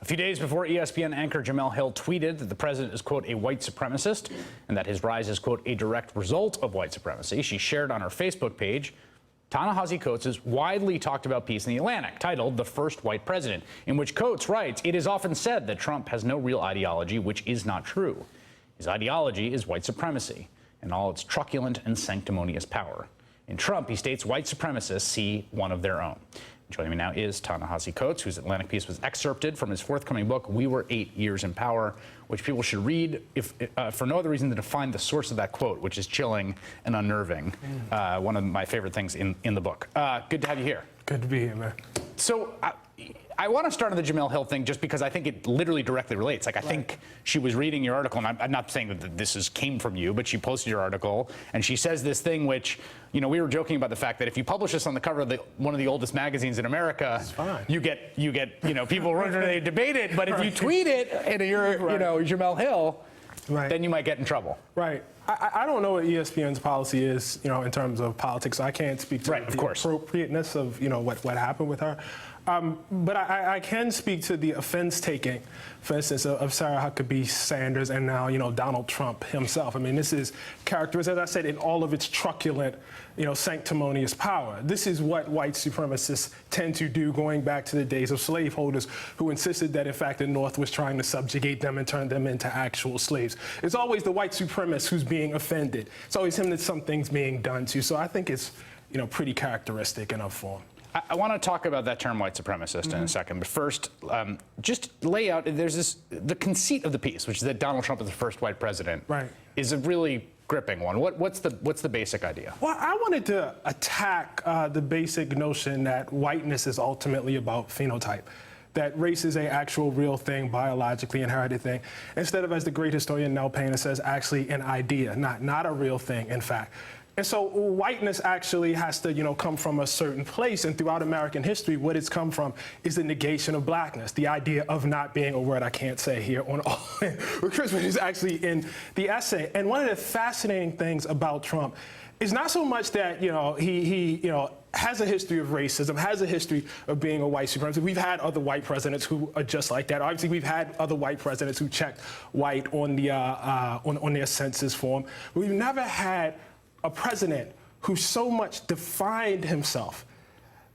few days before ESPN anchor Jemele Hill tweeted that the president is, quote, a white supremacist and that his rise is, quote, a direct result of white supremacy, she shared on her Facebook page Ta-Nehisi Coates' widely talked about piece in The Atlantic titled The First White President, in which Coates writes, "It is often said that Trump has no real ideology, which is not true. His ideology is white supremacy and all its truculent and sanctimonious power. In Trump, he states white supremacists see one of their own." Joining me now is Ta-Nehisi Coates, whose Atlantic piece was excerpted from his forthcoming book, We Were 8 Years in Power, which people should read if, for no other reason than to find the source of that quote, which is chilling and unnerving. One of my favorite things in the book. Good to have you here. Good to be here, man. So I want to start on the Jemele Hill thing just because I think it literally directly relates. Like, I think she was reading your article, and I'm not saying that this came from you, but she posted your article, and she says this thing which, you know, we were joking about the fact that if you publish this on the cover of one of the oldest magazines in America, you get, you know, people running, they debate it, but if you tweet it and you're, you know, Jemele Hill, then you might get in trouble. Right. I don't know what ESPN's policy is, you know, in terms of politics. So I can't speak to the appropriateness of, you know, what happened with her. But I can speak to the offense taking, for instance, of Sarah Huckabee Sanders and now, you know, Donald Trump himself. I mean, this is characterized, as I said, in all of its truculent, you know, sanctimonious power. This is what white supremacists tend to do, going back to the days of slaveholders who insisted that, in fact, the North was trying to subjugate them and turn them into actual slaves. It's always the white supremacist who's being offended. It's always him that something's being done to. So I think it's, you know, pretty characteristic in our form. I want to talk about that term white supremacist in a second, but first, just lay out, there's the conceit of the piece, which is that Donald Trump is the first white president, is a really gripping one. What's the basic idea? Well, I wanted to attack the basic notion that whiteness is ultimately about phenotype, that race is an actual real thing, biologically inherited thing, instead of, as the great historian Nell Painter says, actually an idea, not a real thing, in fact. And so whiteness actually has to, you know, come from a certain place. And throughout American history, what it's come from is the negation of blackness, the idea of not being, a word I can't say here on all, which is actually in the essay. And one of the fascinating things about Trump is not so much that, you know, he you know, has a history of racism, has a history of being a white supremacist. We've had other white presidents who are just like that. Obviously, we've had other white presidents who checked white on the on their census form. But we've never had a president who so much defined himself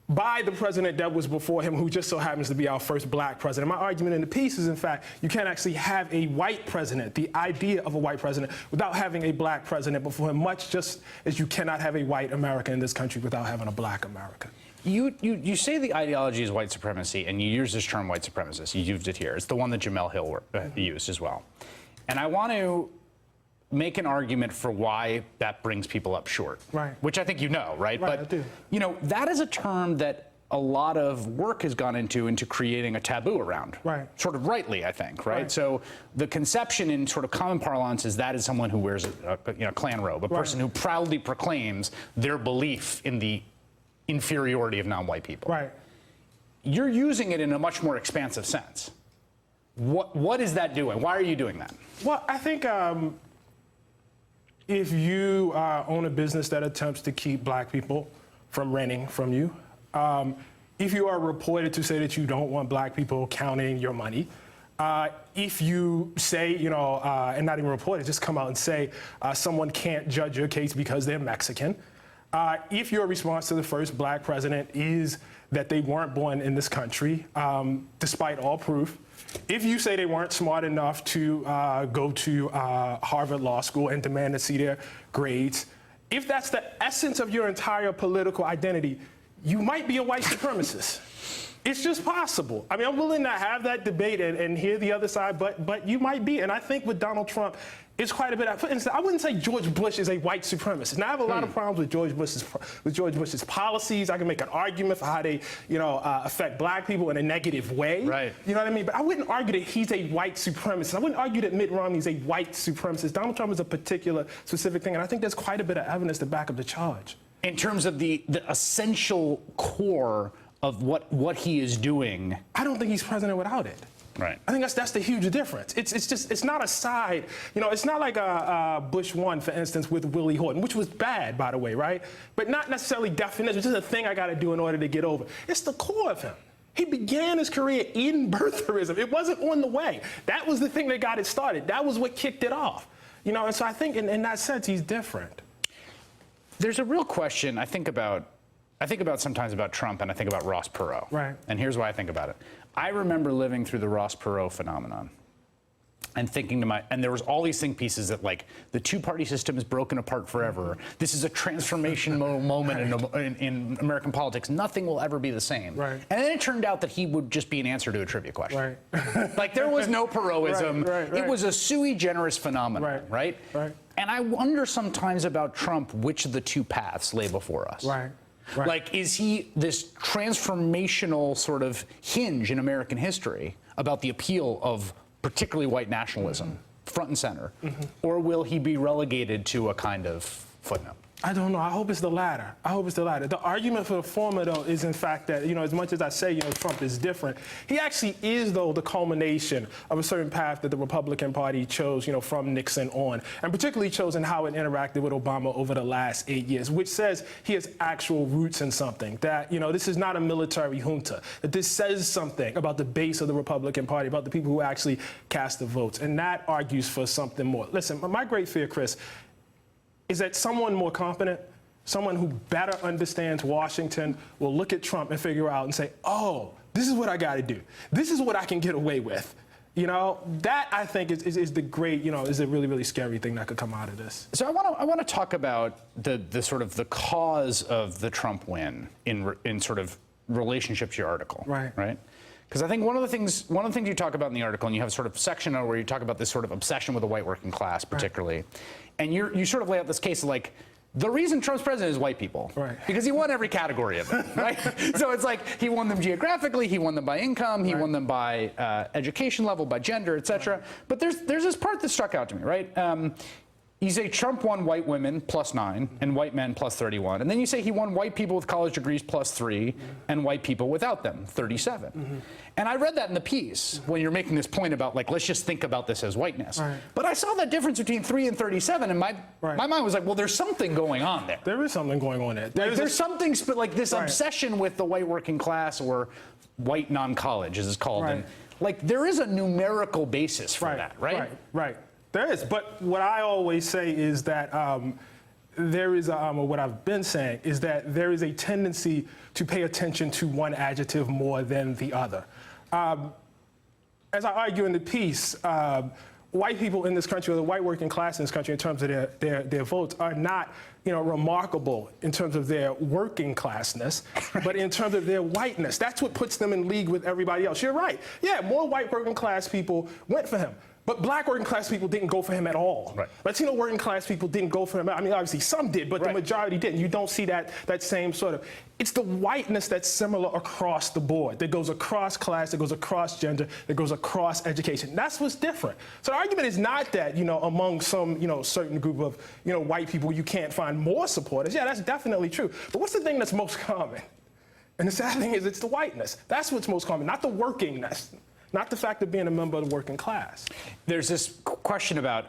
by the president that was before him, who just so happens to be our first black president. My argument in the piece is, in fact, you can't actually have a white president, the idea of a white president, without having a black president before him, much just as you cannot have a white America in this country without having a black America. You say the ideology is white supremacy, and you use this term white supremacist. You used it here. It's the one that Jemele Hill used as well. And I want to make an argument for why that brings people up short, which I think you know, right? But I do. You know, that is a term that a lot of work has gone into creating a taboo around, sort of rightly, I think, right? So the conception in sort of common parlance is that is someone who wears a you know, Klan robe, a person who proudly proclaims their belief in the inferiority of non-white people. You're using it in a much more expansive sense. What is that doing? Why are you doing that? Well, I think if you own a business that attempts to keep black people from renting from you, if you are reported to say that you don't want black people counting your money, if you say, you know, and not even reported, just come out and say someone can't judge your case because they're Mexican, if your response to the first black president is that they weren't born in this country, despite all proof, if you say they weren't smart enough to go to Harvard Law School and demand to see their grades, if that's the essence of your entire political identity, you might be a white supremacist. It's just possible. I mean, I'm willing to have that debate and hear the other side, but you might be. And I think with Donald Trump, it's quite a bit. For instance, I wouldn't say George Bush is a white supremacist. Now, I have a lot of problems with George Bush's policies. I can make an argument for how they, you know, affect black people in a negative way. You know what I mean? But I wouldn't argue that he's a white supremacist. I wouldn't argue that Mitt Romney is a white supremacist. Donald Trump is a particular specific thing, and I think there's quite a bit of evidence to back up the charge. In terms of the essential core of what he is doing, I don't think he's president without it. I think that's the huge difference. It's not a side, you know, it's not like Bush 1, for instance, with Willie Horton, which was bad, by the way, right? But not necessarily definition. It's just a thing I got to do in order to get over. It's the core of him. He began his career in birtherism. It wasn't on the way. That was the thing that got it started. That was what kicked it off. You know, and so I think in that sense, he's different. There's a real question I think about sometimes about Trump, and I think about Ross Perot. Right. And here's why I think about it. I remember living through the Ross Perot phenomenon and thinking and there was all these think pieces that, like, the two-party system is broken apart forever. This is a transformational moment in American politics. Nothing will ever be the same. Right. And then it turned out that he would just be an answer to a trivia question. Right. Like, there was no Perot-ism. Right. It was a sui generis phenomenon, right? And I wonder sometimes about Trump which of the two paths lay before us. Right. Like, is he this transformational sort of hinge in American history about the appeal of particularly white nationalism, front and center, or will he be relegated to a kind of footnote? I don't know. I hope it's the latter. I hope it's the latter. The argument for the former, though, is in fact that, you know, as much as I say, you know, Trump is different, he actually is, though, the culmination of a certain path that the Republican Party chose, you know, from Nixon on, and particularly chose in how it interacted with Obama over the last 8 years, which says he has actual roots in something, that, you know, this is not a military junta, that this says something about the base of the Republican Party, about the people who actually cast the votes, and that argues for something more. Listen, my great fear, Chris, is that someone more competent, someone who better understands Washington, will look at Trump and figure out and say, oh, this is what I got to do. This is what I can get away with. You know, that I think is the great, you know, is a really, really scary thing that could come out of this. So I want to talk about the sort of the cause of the Trump win in sort of relationship to your article. Right? Because I think one of the things you talk about in the article, and you have sort of section where you talk about this sort of obsession with the white working class, particularly, and you sort of lay out this case of, like, the reason Trump's president is white people, because he won every category of it, right? So it's like he won them geographically, he won them by income, he won them by education level, by gender, et cetera. But there's this part that struck out to me, right? You say Trump won white women +9 and white men +31. And then you say he won white people with college degrees +3 and white people without them 37. And I read that in the piece when you're making this point about, like, let's just think about this as whiteness. But I saw that difference between 3 and 37, and my mind was like, well, there's something going on there. There is something going on there. There's something, like this obsession with the white working class, or white non-college, as it's called. And, like, there is a numerical basis for that, right? There is, but what I always say is that there is, or what I've been saying, is that there is a tendency to pay attention to one adjective more than the other. As I argue in the piece, white people in this country, or the white working class in this country, in terms of their votes, are not, you know, remarkable in terms of their working classness, but in terms of their whiteness. That's what puts them in league with everybody else. You're right. Yeah, more white working class people went for him. But black working class people didn't go for him at all. Latino working class people didn't go for him. I mean, obviously some did, but the majority didn't. You don't see that same sort of. It's the whiteness that's similar across the board, that goes across class, that goes across gender, that goes across education. That's what's different. So the argument is not that, you know, among some, you know, certain group of, you know, white people, you can't find more supporters. Yeah, that's definitely true. But what's the thing that's most common? And the sad thing is, it's the whiteness. That's what's most common, not the workingness. Not the fact of being a member of the working class. There's this question about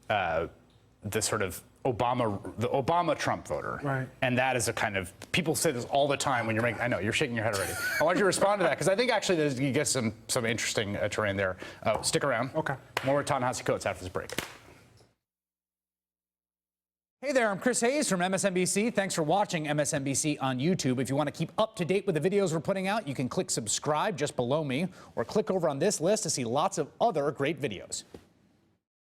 the sort of Obama-Trump voter. And that is a kind of, people say this all the time when you're making, I know, you're shaking your head already. I want you to respond to that, because I think actually you get some interesting terrain there. Stick around. Okay. More with Ta-Nehisi Coates after this break. Hey there, I'm Chris Hayes from MSNBC. Thanks for watching MSNBC on YouTube. If you want to keep up to date with the videos we're putting out, you can click subscribe just below me, or click over on this list to see lots of other great videos.